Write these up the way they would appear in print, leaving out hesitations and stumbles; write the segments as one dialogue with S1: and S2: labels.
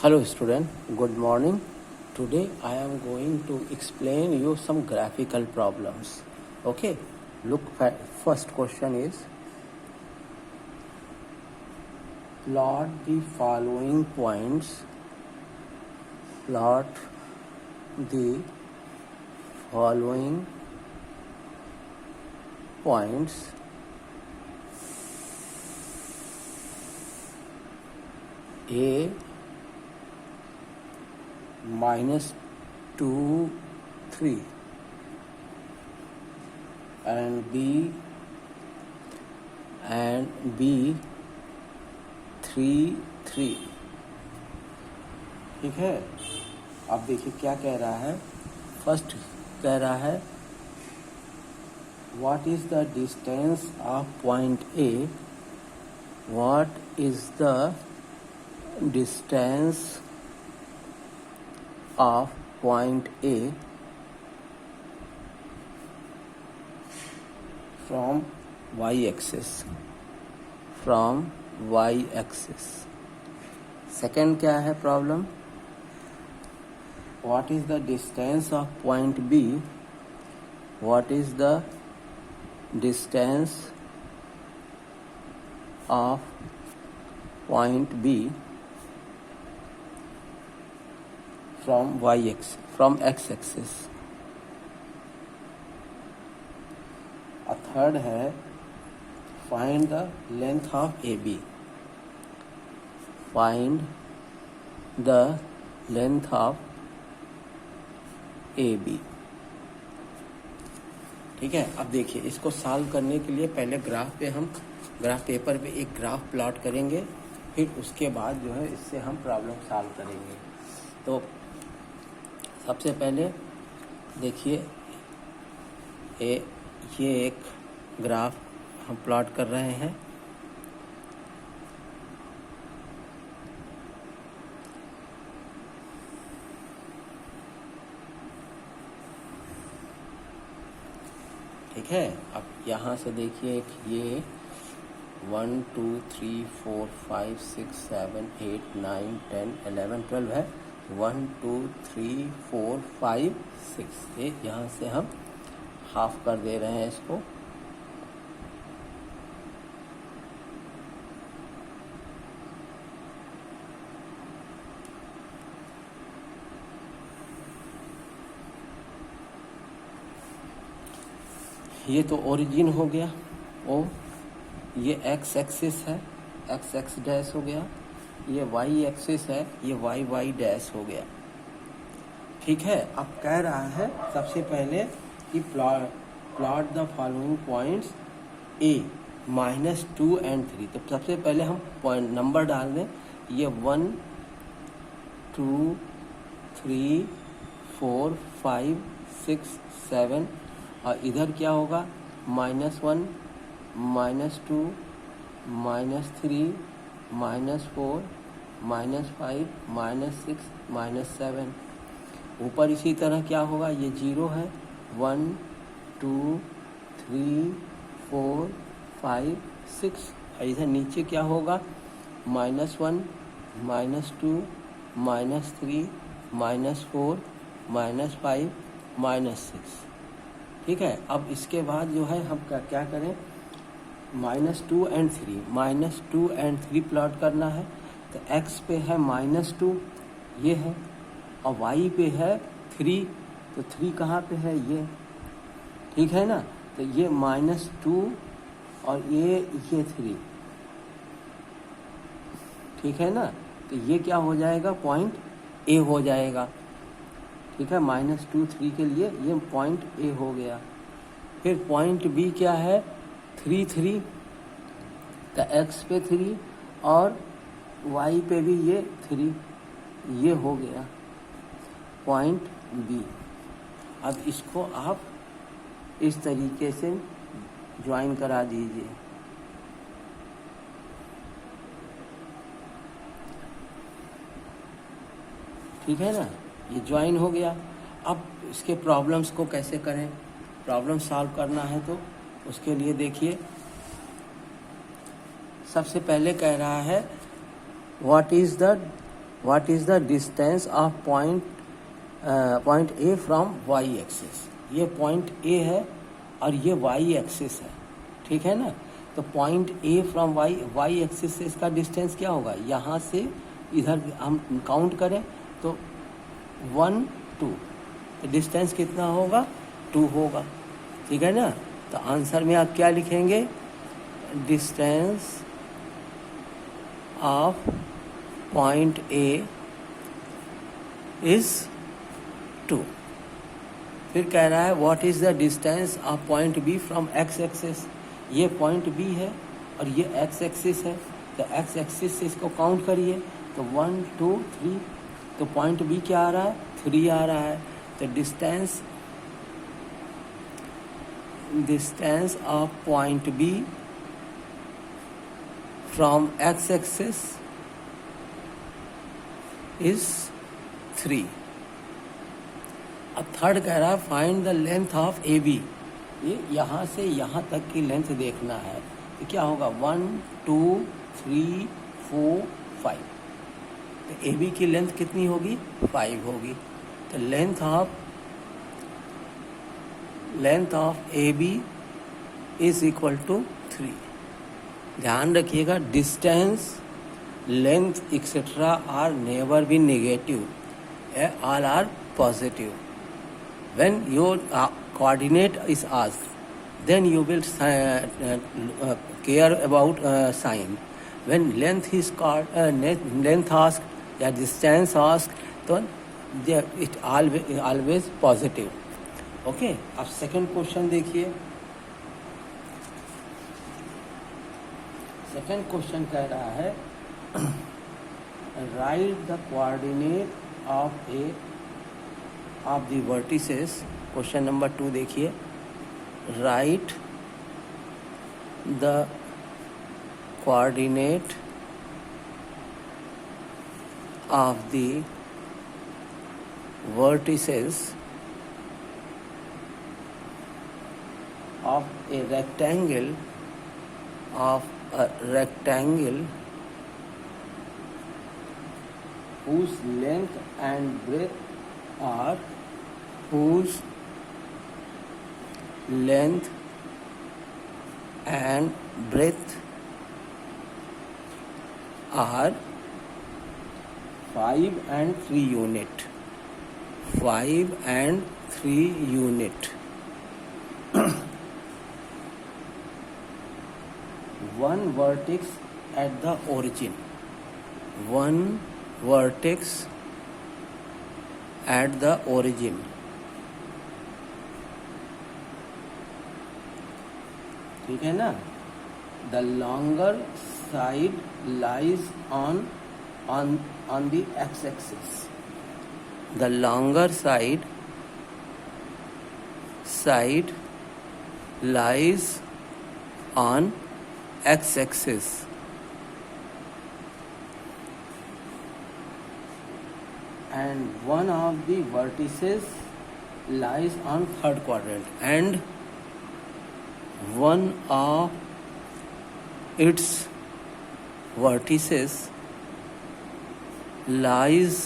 S1: Hello student, good morning. Today I am going to explain you some graphical problems. Okay, look, first question is plot the following points. Plot the following points A -2, 3 and B 3, 3. ठीक है, अब देखिए क्या कह रहा है. First कह रहा है what is the distance of point A. What is the distance of point A from y-axis. Second क्या है problem. What is the distance of point B? What is the distance of point B from x-axis. A third है find the length of AB. Find the length of AB. ठीक है, अब देखिए इसको solve करने के लिए पहले ग्राफ पेपर पे एक ग्राफ प्लॉट करेंगे, फिर उसके बाद जो है इससे हम प्रॉब्लम सॉल्व करेंगे. तो सबसे पहले देखिए ये एक ग्राफ हम प्लॉट कर रहे हैं. ठीक है, अब यहाँ से देखिए ये 1 2 3 4 5 6 7 8 9 10 11 12 है. 1 2 3 4 5 6 ये यहाँ से हम हाफ कर दे रहे हैं इसको. ये तो ओरिजिन हो गया ओ. ये एक्स एक्सिस है, एक्स एक्स डैश हो गया. ये वाई एक्सिस है, ये वाई वाई डैश हो गया. ठीक है, अब कह रहा है सबसे पहले कि plot the following points A -2 and 3. तो सबसे पहले हम पॉइंट नंबर डाल दें. ये 1 2 3 4 5 6 7 और इधर क्या होगा -1 -2 -3 -4 -5 -6 -7. ऊपर इसी तरह क्या होगा, ये 0 है. 1 2 3 4 5 6. इधर नीचे क्या होगा -1 -2 -3 -4 -5 -6. ठीक है, अब इसके बाद जो है हम क्या करें, -2 and 3 प्लॉट करना है. तो x पे है -2 ये है, और y पे है 3. तो 3 कहाँ पे है, ये. ठीक है ना, तो ये -2 और ये 3. ठीक है ना, तो ये क्या हो जाएगा, पॉइंट A हो जाएगा. ठीक है, -2 3 के लिए ये पॉइंट A हो गया. फिर पॉइंट B क्या है, 3 3. तो x पे 3 और y पे भी ये 3. ये हो गया पॉइंट B. अब इसको आप इस तरीके से ज्वाइन करा दीजिए. ठीक है ना, ये ज्वाइन हो गया. अब इसके प्रॉब्लम्स को कैसे करें, प्रॉब्लम सॉल्व करना है तो उसके लिए देखिए सबसे पहले कह रहा है what is the what is the distance of point A from Y axis. ये पॉइंट ए है और ये वाई एक्सिस है, ठीक है ना। तो point A from Y axis से इसका डिस्टेंस क्या होगा, यहाँ से इधर हम काउंट करें तो 1 2, तो डिस्टेंस कितना होगा 2 होगा, ठीक है ना। तो आंसर में आप क्या लिखेंगे, distance of point A is 2। फिर कह रहा है what is the distance of point B from X axis. ये पॉइंट बी है और ये एक्स एक्सिस है, तो एक्स एक्सिस से इसको काउंट करिए तो 1 2 3, तो पॉइंट बी क्या आ रहा है 3 आ रहा है। तो distance of point B from X axis is 3। अब थर्ड कह रहा है find the length of A B. ये यहाँ से यहाँ तक की लेंथ देखना है, तो क्या होगा 1 2 3 4 5, तो ए बी की लेंथ कितनी होगी 5 होगी। तो length of A B is equal to 3। ध्यान रखिएगा distance, length etcetera are never be negative, all are positive. When your coordinate is asked, then you will care about sign. When length is length asked या distance asked, तो it always positive. Okay, अब second question देखिए। Second question कह रहा है write the coordinate of the vertices। Question number 2 देखिए, right the coordinate of the vertices of a rectangle whose length and breadth are 5 and 3 unit. 5 and 3 unit. One vertex at the origin. One vertex at the origin. ठीक है ना। The longer side lies on the x-axis. The longer side lies on x-axis. And one of the vertices lies on third quadrant, and one of its vertices lies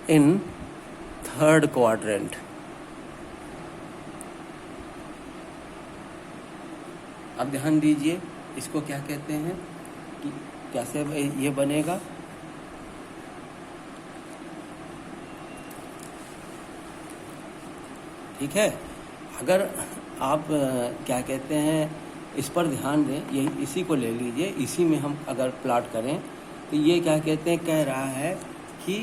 S1: in third quadrant. अब ध्यान दीजिए, इसको क्या कहते हैं कि कैसे ये बनेगा। ठीक है, अगर आप क्या कहते हैं इस पर ध्यान दें, यही इसी को ले लीजिए, इसी में हम अगर प्लॉट करें तो ये क्या कहते हैं, कह रहा है कि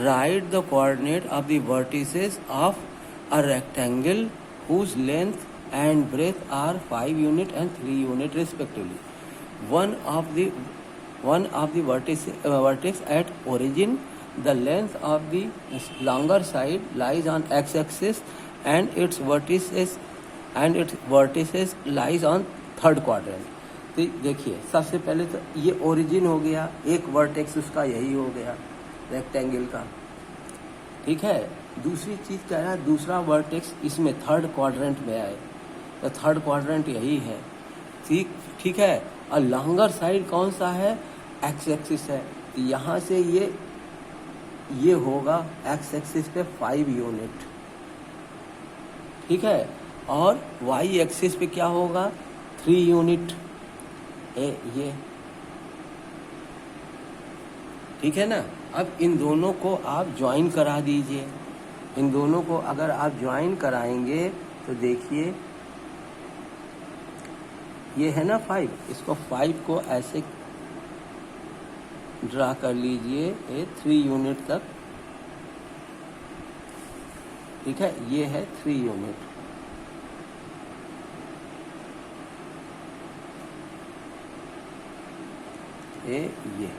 S1: write the coordinate of the vertices of a rectangle whose length and breadth are 5 unit and 3 unit respectively. One of the vertex at origin, the length of the longer side lies on x-axis and its vertices lies on third quadrant. तो देखिए सबसे पहले तो ये origin हो गया, एक vertex उसका यही हो गया रेक्टेंगल का, ठीक है। दूसरी चीज़ क्या है, दूसरा वर्टेक्स इसमें थर्ड क्वाड्रेंट में आए, तो थर्ड क्वाड्रेंट यही है, ठीक है। और लॉन्गर साइड कौन सा है, एक्स एक्सिस है, तो यहाँ से ये होगा एक्स एक्सिस पे 5 यूनिट, ठीक है, और वाई एक्सिस पे क्या होगा 3 यूनिट, ये ठीक है ना। अब इन दोनों को आप ज्वाइन करा दीजिए। इन दोनों को अगर आप ज्वाइन कराएंगे तो देखिए ये है ना 5, इसको 5 को ऐसे ड्रा कर लीजिए, ये 3 यूनिट तक, ठीक है, ये है 3 यूनिट। ये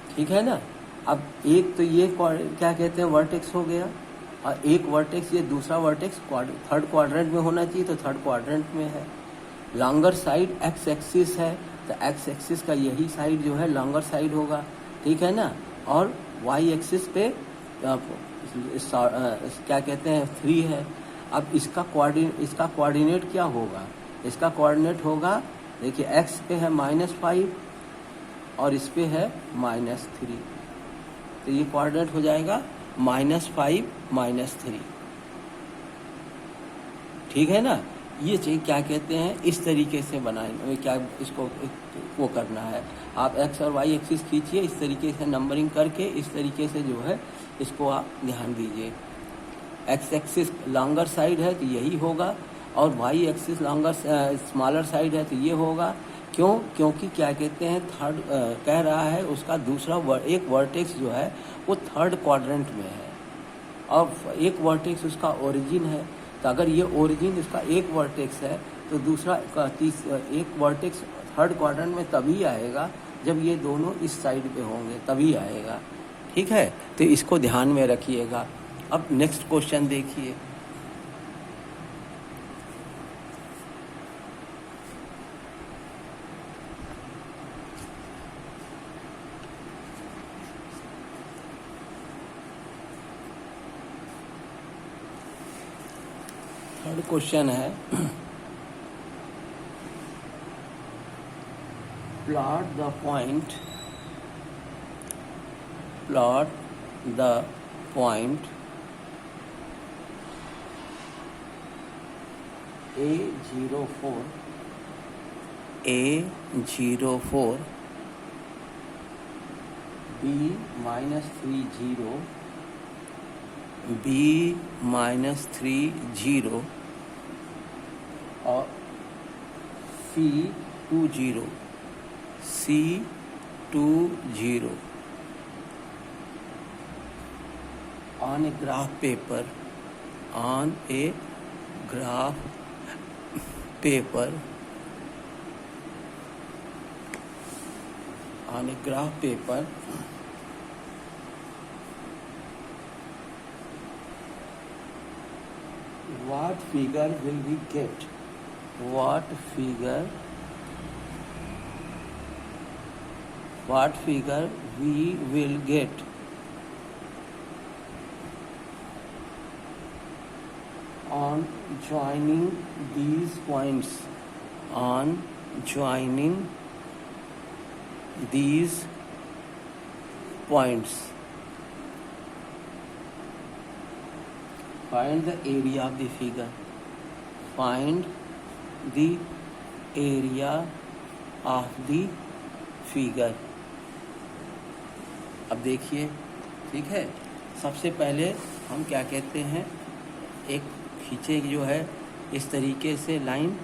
S1: ठीक है ना। अब एक तो ये क्या कहते हैं वर्टेक्स हो गया, और एक वर्टेक्स, ये दूसरा वर्टेक्स थर्ड क्वाड्रेंट में होना चाहिए, तो थर्ड क्वाड्रेंट में है। लॉन्गर साइड एक्स एक्सिस है, तो एक्स एक्सिस का यही साइड जो है लॉन्गर साइड होगा, ठीक है ना। और वाई एक्सिस पे क्या कहते हैं 3 है। अब इसका कोऑर्डिनेट क्या होगा, इसका कोऑर्डिनेट होगा, देखिए एक्स पे है -5 और इस पे है -3, तो ये कोऑर्डिनेट हो जाएगा -5 -3, ठीक है ना। ये चीज क्या कहते हैं, इस तरीके से बनाएंगे, क्या इसको वो करना है, आप एक्स और वाई एक्सिस खींचिए, इस तरीके से नंबरिंग करके इस तरीके से जो है इसको आप ध्यान दीजिए। एक्स एक्सिस लॉन्गर साइड है तो यही होगा, और Y axis longer smaller side है तो ये होगा। क्यों? क्योंकि क्या कहते हैं थर्ड कह रहा है उसका दूसरा एक वर्टेक्स जो है वो थर्ड क्वाड्रेंट में है, और एक वर्टेक्स उसका ओरिजिन है। तो अगर ये ओरिजिन इसका एक वर्टेक्स है तो दूसरा एक वर्टेक्स थर्ड क्वाड्रेंट में तभी आएगा जब ये दोनों इस साइड पे होंगे, तभी आएगा, ठीक है। तो इसको ध्यान में रखिएगा। अब नेक्स्ट क्वेश्चन देखिए। थर्ड क्वेश्चन है plot the point A04 B-30 और C20 on a graph paper on a graph paper what figure will we get? What figure we will get on joining these points? Find the area of the figure. Find the area of the figure. अब देखिए, ठीक है, सबसे पहले हम क्या कहते हैं, एक खींचे जो है इस तरीके से लाइन,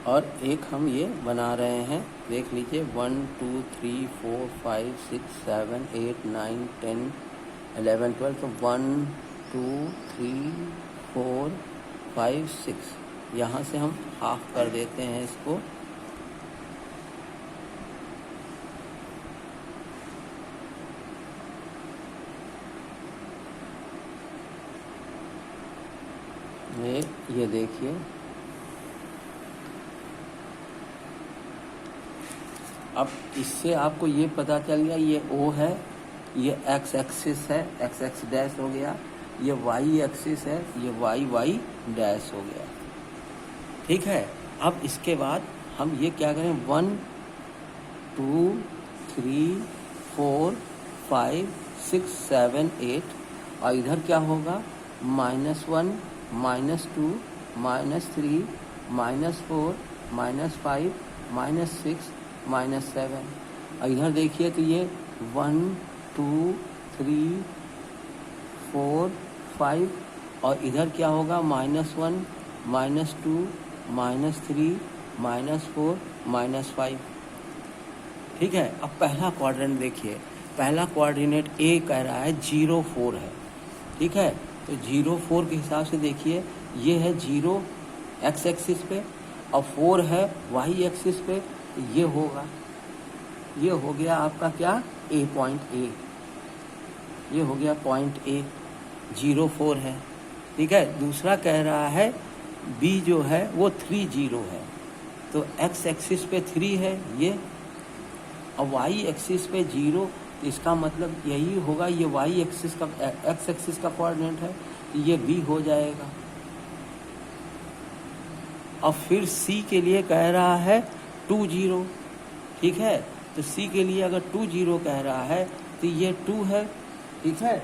S1: और एक हम ये बना रहे हैं, देख लीजिए 1 2 3 4 5 6 7 8 9 10 11 12, तो 1 2 3 4 5 6, यहाँ से हम हाफ कर देते हैं इसको, ये देखिए। अब इससे आपको ये पता चल गया ये O है, ये एक्स एक्सिस है, एक्स एक्स डैश हो गया। ये वाई एक्सिस है, ये वाई वाई डैश हो गया। ठीक है, अब इसके बाद हम ये क्या करें, 1 2 3 4 5 6 7 8 और इधर क्या होगा, -1 -2 -3 -4 -5 -6 -7 और इधर देखिए तो ये 1 2 3 4 5 और इधर क्या होगा, -1 -2 -3 -4 -5। ठीक है, अब पहला क्वाड्रेंट देखिए, पहला कोऑर्डिनेट ए कह रहा है 0 4 है। ठीक है, तो 0 4 के हिसाब से देखिए, ये है 0 एक्स एक्सिस पे और 4 है वाई एक्सिस पे, तो ये होगा, ये हो गया आपका क्या, ए पॉइंट ए, ये हो गया पॉइंट ए, 0 4 है। ठीक है, दूसरा कह रहा है बी जो है वो 3 0 है, तो एक्स एक्सिस पे 3 है ये और वाई एक्सिस पे 0, इसका मतलब यही होगा, ये वाई एक्सिस का, एक्स एक्सिस का कोऑर्डिनेट है, तो ये बी हो जाएगा। और फिर सी के लिए कह रहा है 2 0। ठीक है, तो सी के लिए अगर 2 0 कह रहा है तो ये 2 है। ठीक है,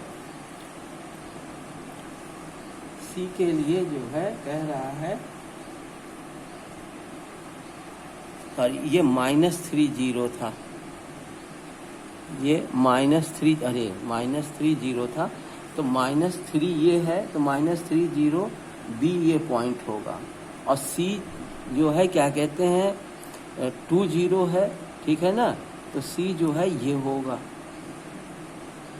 S1: सी के लिए जो है कह रहा है, सॉरी ये -3 0 था, ये -3, अरे -3 0 था, तो -3 ये है, तो -3 0 बी ये पॉइंट होगा। और सी जो है क्या कहते हैं, 2 0 है। ठीक है ना, तो सी जो है ये होगा,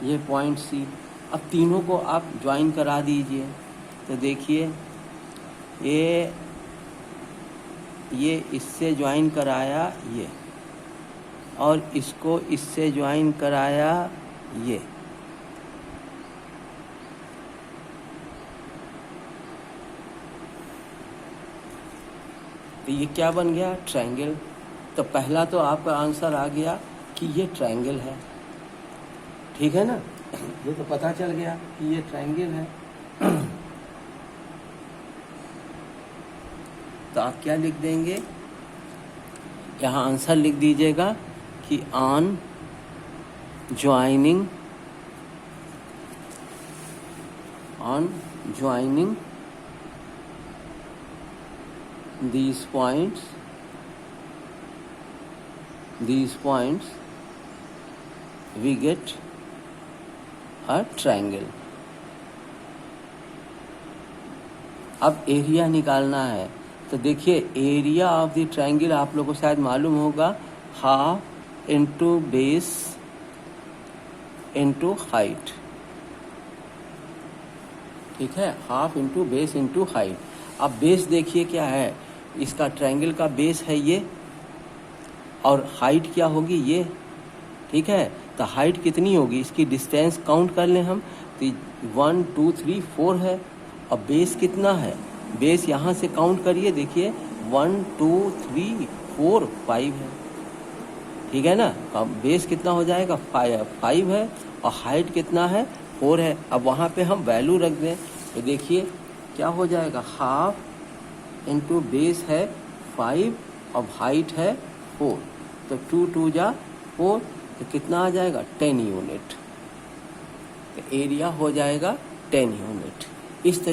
S1: ये पॉइंट सी। अब तीनों को आप ज्वाइन करा दीजिए, तो देखिए ये इससे ज्वाइन कराया ये, और इसको इससे ज्वाइन कराया ये, तो ये क्या बन गया, ट्रायंगल। तो पहला तो आपका आंसर आ गया कि ये ट्रायंगल है। ठीक है ना, ये तो पता चल गया कि ये ट्रायंगल है। तो आप क्या लिख देंगे, यहाँ आंसर लिख दीजिएगा कि on joining these points we get a triangle। अब एरिया निकालना है, तो देखिए एरिया ऑफ द ट्रायंगल आप लोगों को शायद मालूम होगा, half into base into height. ठीक है, half into base into height. अब बेस देखिए क्या है, इसका ट्रायंगल का बेस है ये, और हाइट क्या होगी ये। ठीक है, तो हाइट कितनी होगी, इसकी डिस्टेंस काउंट कर लें हम, तो 1 2 3 4 है। अब बेस कितना है, बेस यहाँ से काउंट करिए, देखिए 1 2 3 4 5 है। ठीक है ना, अब बेस कितना हो जाएगा, 5 है, और हाइट कितना है, 4 है। अब वहाँ पे हम वैल्यू रख दें, तो देखिए क्या हो जाएगा, हाफ इंटू बेस है 5 और हाइट है 4, तो 2 2 जा 4, तो कितना आ जाएगा, 10 यूनिट। तो एरिया हो जाएगा 10 यूनिट। इस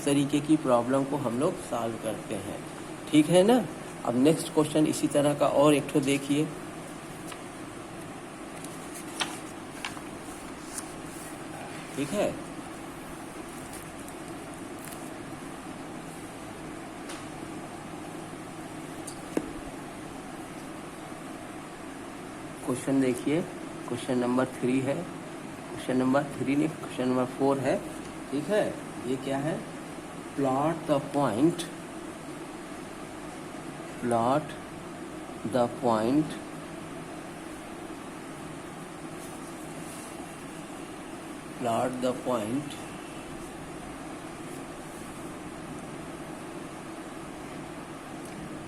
S1: तरीके की प्रॉब्लम को हम लोग सॉल्व करते हैं। ठीक है ना। अब नेक्स्ट क्वेश्चन इसी तरह का और एक ठो देखिए। ठीक है, क्वेश्चन देखिए, क्वेश्चन नंबर 3 है, क्वेश्चन नंबर 3 नहीं, क्वेश्चन नंबर 4 है। ठीक है, ये क्या है, plot the point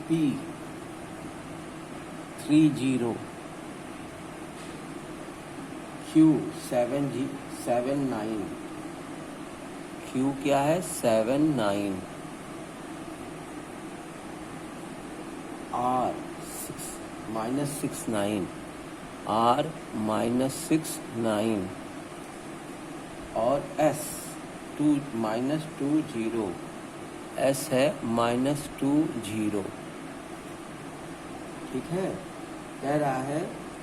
S1: P 3 0 Q 79, Q क्या है 79, R -69, R -69 और S -20, S है -20। ठीक है, कह रहा है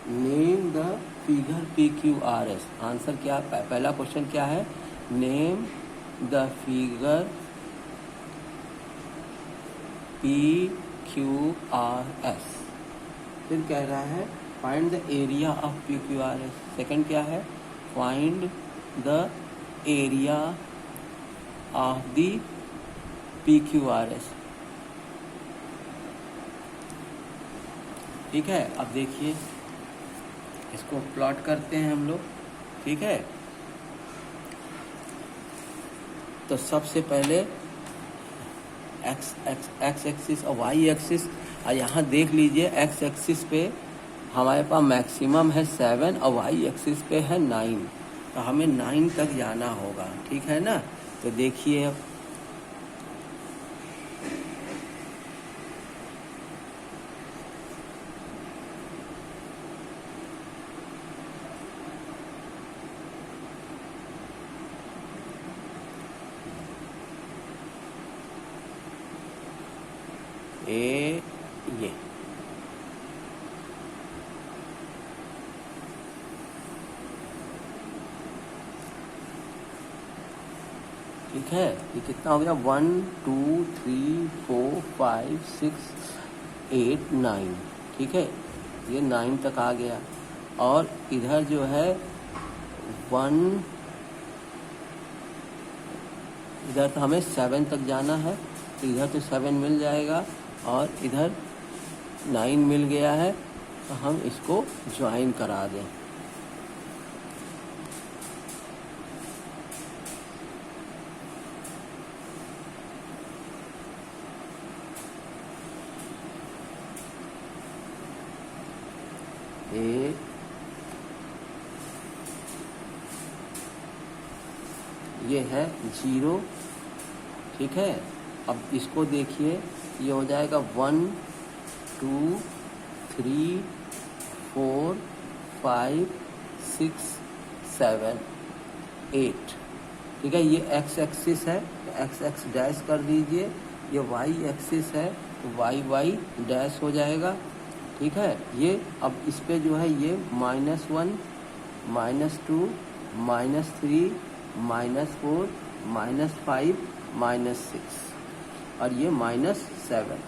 S1: name the figure PQRS। Answer क्या, पहला क्वेश्चन क्या है, नेम द फिगर PQRS। फिर कह रहा है find the area of PQRS। Second क्या है, find the area of the PQRS। ठीक है, अब देखिए इसको प्लॉट करते हैं हम लोग। ठीक है, तो सबसे पहले एक्स एक्सिस और वाई एक्सिस, और यहाँ देख लीजिए एक्स एक्सिस पे हमारे पास मैक्सिमम है 7 और वाई एक्सिस पे है 9, तो हमें 9 तक जाना होगा। ठीक है ना, तो देखिए अब ये ठीक है, ये कितना हो गया 1 2 3 4 5 6 8 9। ठीक है, ये 9 तक आ गया, और इधर जो है 1, इधर तो हमें 7 तक जाना है, तो इधर तो 7 मिल जाएगा और इधर 9 मिल गया है, तो हम इसको ज्वाइन करा दें। ये है 0। ठीक है, अब इसको देखिए, ये हो जाएगा 1 2 3 4 5 6 7 8। ठीक है, ये एक्स एक्सिस है तो एक्स एक्स डैश कर दीजिए, ये वाई एक्सिस है तो वाई वाई डैश हो जाएगा। ठीक है, ये अब इस पे जो है ये -1 -2 -3 -4 -5 -6 और ये -7।